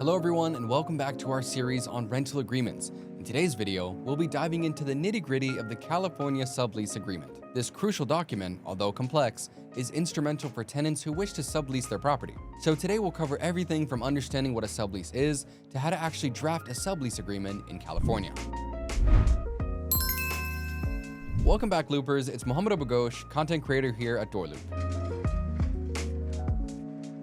Hello everyone and welcome back to our series on rental agreements. In today's video, we'll be diving into the nitty-gritty of the California Sublease Agreement. This crucial document, although complex, is instrumental for tenants who wish to sublease their property. So today we'll cover everything from understanding what a sublease is to how to actually draft a sublease agreement in California. Welcome back Loopers, it's Mohammed Abu-Ghosh, content creator here at DoorLoop.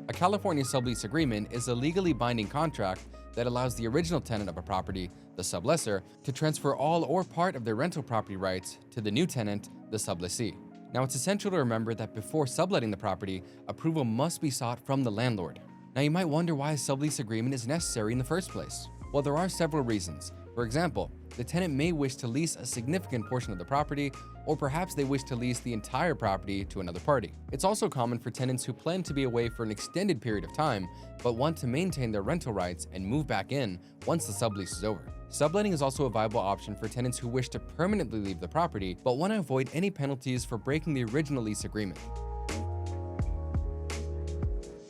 A California sublease agreement is a legally binding contract that allows the original tenant of a property, the sublessor, to transfer all or part of their rental property rights to the new tenant, the sublessee. Now, it's essential to remember that before subletting the property, approval must be sought from the landlord. Now, you might wonder why a sublease agreement is necessary in the first place. Well, there are several reasons. For example, the tenant may wish to lease a significant portion of the property, or perhaps they wish to lease the entire property to another party. It's also common for tenants who plan to be away for an extended period of time, but want to maintain their rental rights and move back in once the sublease is over. Subletting is also a viable option for tenants who wish to permanently leave the property, but want to avoid any penalties for breaking the original lease agreement.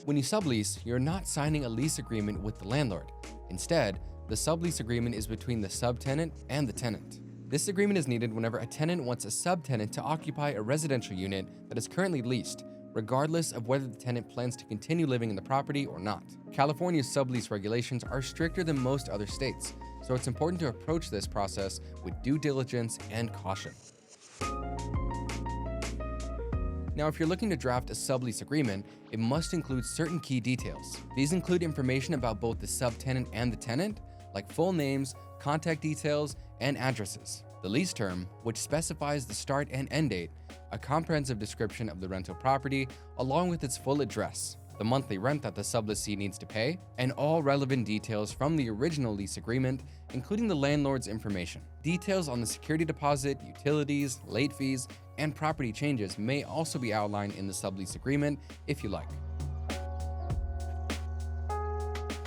When you sublease, you're not signing a lease agreement with the landlord. Instead, the sublease agreement is between the subtenant and the tenant. This agreement is needed whenever a tenant wants a subtenant to occupy a residential unit that is currently leased, regardless of whether the tenant plans to continue living in the property or not. California's sublease regulations are stricter than most other states, so it's important to approach this process with due diligence and caution. Now, if you're looking to draft a sublease agreement, it must include certain key details. These include information about both the subtenant and the tenant, like full names, contact details, and addresses. The lease term, which specifies the start and end date, a comprehensive description of the rental property, along with its full address, the monthly rent that the sublessee needs to pay, and all relevant details from the original lease agreement, including the landlord's information. Details on the security deposit, utilities, late fees, and property changes may also be outlined in the sublease agreement if you like.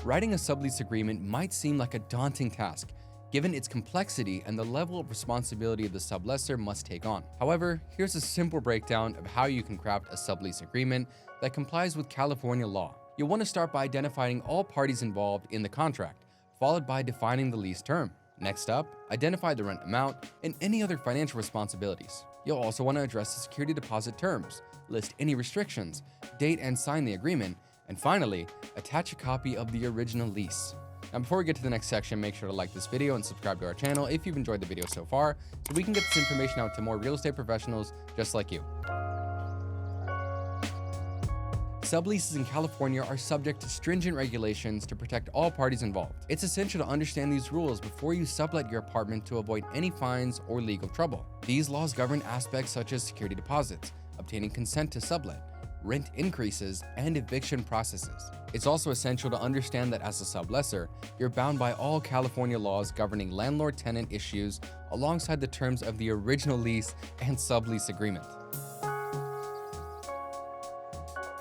Writing a sublease agreement might seem like a daunting task, given its complexity and the level of responsibility the sublessor must take on. However, here's a simple breakdown of how you can craft a sublease agreement that complies with California law. You'll want to start by identifying all parties involved in the contract, followed by defining the lease term. Next up, identify the rent amount and any other financial responsibilities. You'll also want to address the security deposit terms, list any restrictions, date and sign the agreement, and finally, attach a copy of the original lease. Now, before we get to the next section, make sure to like this video and subscribe to our channel if you've enjoyed the video so far, so we can get this information out to more real estate professionals just like you. Subleases in California are subject to stringent regulations to protect all parties involved. It's essential to understand these rules before you sublet your apartment to avoid any fines or legal trouble. These laws govern aspects such as security deposits, obtaining consent to sublet, rent increases, and eviction processes. It's also essential to understand that as a sublessor, you're bound by all California laws governing landlord-tenant issues alongside the terms of the original lease and sublease agreement.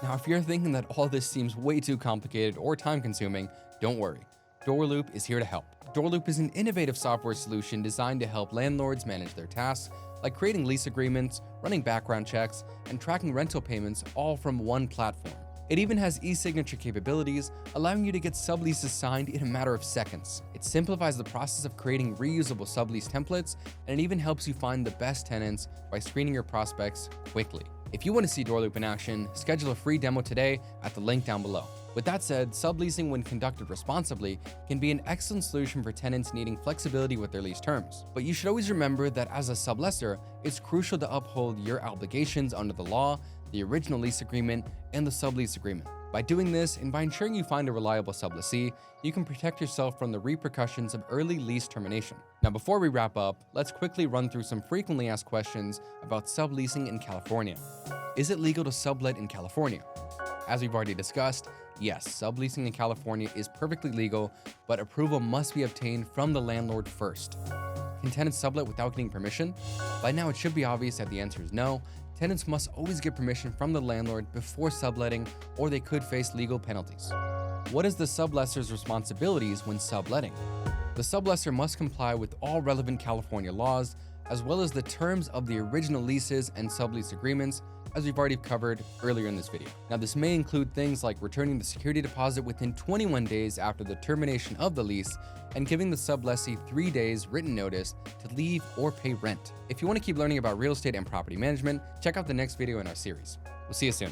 Now, if you're thinking that all this seems way too complicated or time-consuming, don't worry. DoorLoop is here to help. DoorLoop is an innovative software solution designed to help landlords manage their tasks, like creating lease agreements, running background checks, and tracking rental payments all from one platform. It even has e-signature capabilities, allowing you to get subleases signed in a matter of seconds. It simplifies the process of creating reusable sublease templates, and it even helps you find the best tenants by screening your prospects quickly. If you want to see DoorLoop in action, schedule a free demo today at the link down below. With that said, subleasing when conducted responsibly can be an excellent solution for tenants needing flexibility with their lease terms. But you should always remember that as a sublessor, it's crucial to uphold your obligations under the law, the original lease agreement, and the sublease agreement. By doing this, and by ensuring you find a reliable sublessee, you can protect yourself from the repercussions of early lease termination. Now, before we wrap up, let's quickly run through some frequently asked questions about subleasing in California. Is it legal to sublet in California? As we've already discussed, yes, subleasing in California is perfectly legal, but approval must be obtained from the landlord first. Can tenants sublet without getting permission? By now, it should be obvious that the answer is no. Tenants must always get permission from the landlord before subletting, or they could face legal penalties. What is the sublessor's responsibilities when subletting? The sublessor must comply with all relevant California laws, as well as the terms of the original leases and sublease agreements as we've already covered earlier in this video. Now, this may include things like returning the security deposit within 21 days after the termination of the lease and giving the sublessee 3 days written notice to leave or pay rent. If you want to keep learning about real estate and property management, check out the next video in our series. We'll see you soon.